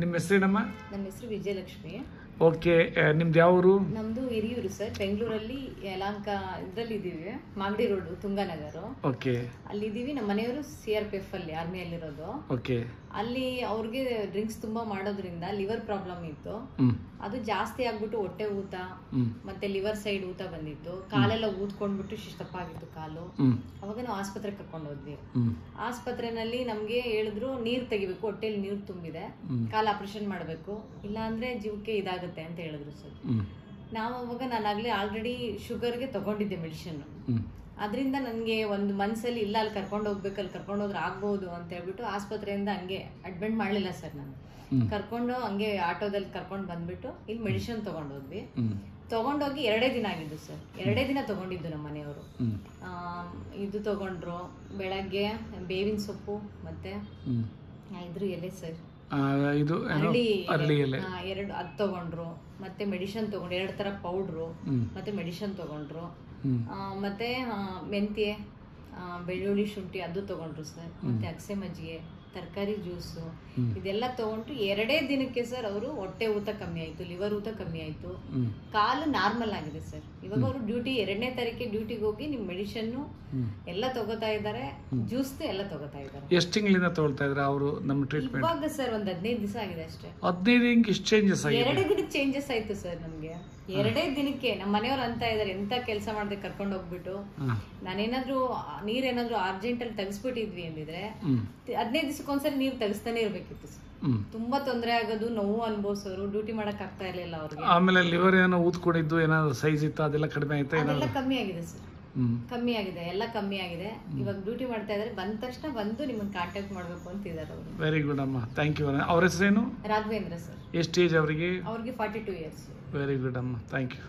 ನಿಮ್ಮ ಹೆಸರೇನಮ್ಮ? ನಮ್ಮ ಹೆಸರು ವಿಜಯಲಕ್ಷ್ಮಿ. ಓಕೆ, ನಿಮ್ದು ಯಾವ ಊರು? ನಮ್ದು ಹಿರಿಯೂರು ಸರ್. ಬೆಂಗಳೂರಲ್ಲಿ ಯಲಹಂಕ ಇದ್ರಲ್ಲಿ ಇದೀವಿ, ಮಾಗಡಿ ರೋಡ್, ತುಂಗಾನಗರ. ಓಕೆ, ಅಲ್ಲಿದ್ದೀವಿ. ನಮ್ಮ ಮನೆಯವರು CRPF ಅಲ್ಲಿ ಆರ್ಮಿಯಲ್ಲಿರೋದು. ಓಕೆ. ಅಲ್ಲಿ ಅವ್ರಿಗೆ ಡ್ರಿಂಕ್ಸ್ ತುಂಬಾ ಮಾಡೋದ್ರಿಂದ ಲಿವರ್ ಪ್ರಾಬ್ಲಮ್ ಇತ್ತು. ಅದು ಜಾಸ್ತಿ ಆಗ್ಬಿಟ್ಟು ಹೊಟ್ಟೆ ಊತ ಮತ್ತೆ ಲಿವರ್ ಸೈಡ್ ಊತ ಬಂದಿತ್ತು. ಕಾಲೆಲ್ಲ ಊದ್ಕೊಂಡ್ಬಿಟ್ಟು ಶಿಸ್ತಪ್ಪ ಆಗಿತ್ತು ಕಾಲು. ಅವಾಗ ನಾವು ಆಸ್ಪತ್ರೆಗೆ ಕರ್ಕೊಂಡು ಹೋದ್ವಿ. ಆಸ್ಪತ್ರೆನಲ್ಲಿ ನಮ್ಗೆ ಹೇಳಿದ್ರು ನೀರ್ ತೆಗಿಬೇಕು, ಹೊಟ್ಟೆಲಿ ನೀರ್ ತುಂಬಿದೆ, ಕಾಲ್ ಆಪರೇಷನ್ ಮಾಡ್ಬೇಕು, ಇಲ್ಲ ಅಂದ್ರೆ ಜೀವಕ್ಕೆ ಇದಾಗುತ್ತೆ ಅಂತ ಹೇಳಿದ್ರು ಸರ್. ನಾವು ಅವಾಗ ನಾನಾಗ್ಲೇ ಆಲ್ರೆಡಿ ಶುಗರ್ಗೆ ತಗೊಂಡಿದ್ದೆ ಮೆಡಿಸಿನ್. ಅದರಿಂದ ನನಗೆ ಒಂದು ಮನ್ಸಲ್ಲಿ ಇಲ್ಲ ಅಲ್ಲಿ ಕರ್ಕೊಂಡು ಹೋಗ್ಬೇಕು, ಅಲ್ಲಿ ಕರ್ಕೊಂಡು ಹೋದ್ರೆ ಆಗ್ಬಹುದು ಅಂತ ಹೇಳ್ಬಿಟ್ಟು ಆಸ್ಪತ್ರೆಯಿಂದ ಹಂಗೆ ಅಡ್ಮಿಟ್ ಮಾಡ್ಲಿಲ್ಲ ಸರ್. ನಾನು ಕರ್ಕೊಂಡು ಹಂಗೆ ಆಟೋದಲ್ಲಿ ಕರ್ಕೊಂಡು ಬಂದ್ಬಿಟ್ಟು ಇಲ್ಲಿ ಮೆಡಿಸಿನ್ ತಗೊಂಡೋದ್ವಿ. ತಗೊಂಡೋಗಿ 2 ದಿನ ಆಗಿದ್ದು ಸರ್. 2 ದಿನ ತಗೊಂಡಿದ್ದು ನಮ್ಮ ಮನೆಯವರು. ಇದು ತಗೊಂಡ್ರು, ಬೆಳಗ್ಗೆ ಬೇವಿನ ಸೊಪ್ಪು ಮತ್ತೆ ಇದ್ರ ಎಲೆ ಸರ್, ಅರಳಿ ಎಲೆ 2 ಅದು ತಗೊಂಡ್ರು. ಮತ್ತೆ ಮೆಡಿಸಿನ್ ತಗೊಂಡ್ರು, 2 ತರ ಪೌಡ್ರು ಮತ್ತೆ ಮೆಡಿಸಿನ್ ತಗೊಂಡ್ರು. ಮತ್ತೆ ಮೆಂತ್ಯ, ಬೆಳ್ಳುಳ್ಳಿ, ಶುಂಠಿ ಅದು ತಗೊಂಡ್ರು ಸರ್. ಮತ್ತೆ ಅಗಸೆ ಮಜ್ಜಿಗೆ, ತರಕಾರಿ ಜ್ಯೂಸು, ಇದೆಲ್ಲ ತಗೊಂಡು 2 ದಿನಕ್ಕೆ ಸರ್ ಅವರು ಹೊಟ್ಟೆ ಊತ ಕಮ್ಮಿ ಆಯ್ತು, ಲಿವರ್ ಊತ ಕಮ್ಮಿ ಆಯ್ತು, ಕಾಲು ನಾರ್ಮಲ್ ಆಗಿದೆ ಸರ್. ಇವಾಗ ಅವರು ಡ್ಯೂಟಿ 2ನೇ ತಾರೀಕಿಗೆ ಡ್ಯೂಟಿಗೆ ಹೋಗಿ ನಿಮ್ ಮೆಡಿಸಿನ್ ಎಲ್ಲ ತಗೋತಾ ಇದಾರೆ, ಜ್ಯೂಸ್ ಎಲ್ಲ ತಗೋತಾ ಇದಾರೆ. ಎಷ್ಟು ತಿಂಗಳಿಂದ ತಗೊಳ್ತಾ ಇದ್ರೆ ಅವರು ನಮ್ಮ ಟ್ರೀಟ್ಮೆಂಟ್? ಇವಾಗ ಸರ್ ಒಂದು 15 ದಿವಸ ಆಗಿದೆ ಅಷ್ಟೇ. 15 ದಿನಕ್ಕೆ ಇಷ್ಟು ಚೇಂಜಸ್ ಆಗಿದೆ? 2 ದಿನಕ್ಕೆ ಚೇಂಜಸ್ ಆಯ್ತು ಸರ್ ನಮ್ಗೆ. 2 ದಿನಕ್ಕೆ ನಮ್ಮ ಮನೆಯವ್ರು ಅಂತ ಇದಾರೆ, ಎಂತ ಕೆಲಸ ಮಾಡದೆ ಕರ್ಕೊಂಡು ಹೋಗ್ಬಿಟ್ಟು ನಾನೇನಾದ್ರೂ ನೀರೇನಾದ್ರೂ ಅರ್ಜೆಂಟ್ ಅಲ್ಲಿ ತೆಗಿಸ್ಬಿಟ್ಟಿದ್ವಿ ಅಂದಿದ್ರೆ 15 ದಿವಸಕ್ಕೊಂದ್ಸರಿ ನೀರ್ ತೆಗಿಸ್ತಾನೆ ಇರ್ಬೇಕಿತ್ತು ಸರ್. ತುಂಬಾ ತೊಂದರೆ ಆಗೋದು, ನೋವು ಅನ್ಭವಿಸೋರು, ಡ್ಯೂಟಿ ಮಾಡಕ್ ಆಗ್ತಾ ಇರ್ಲಿಲ್ಲ ಅವ್ರಿಗೆ. ಆಮೇಲೆ ಲಿವರ್ ಏನೋ ಊದ್ಕೊಂಡಿದ್ದು, ಏನಾದ್ರು ಸೈಜ್ ಇತ್ತು, ಅದೆಲ್ಲ ಕಡಿಮೆ ಆಯ್ತಾ? ಅದೆಲ್ಲ ಕಮ್ಮಿ ಆಗಿದೆ ಸರ್, ಕಮ್ಮಿ ಆಗಿದೆ, ಎಲ್ಲ ಕಮ್ಮಿ ಆಗಿದೆ. ಇವಾಗ ಡ್ಯೂಟಿ ಮಾಡ್ತಾ ಇದಾರೆ. ಬಂದ ತಕ್ಷಣ ಬಂದು ನಿಮ್ಮನ್ನ ಕಾಂಟ್ಯಾಕ್ಟ್ ಮಾಡ್ಬೇಕು ಅಂತ ಇದಾರೆ ಅವರು. ವೆರಿ ಗುಡ್ ಅಮ್ಮ, ಥ್ಯಾಂಕ್ ಯು. ಅವ್ರ ಹೆಸರೇನು? ರಾಘವೇಂದ್ರ ಸರ್. ಎಷ್ಟು ಏಜ್ ಅವರಿಗೆ? ಅವ್ರಿಗೆ 42 years. ವೆರಿ ಗುಡ್ ಅಮ್ಮ, ಥ್ಯಾಂಕ್ ಯು.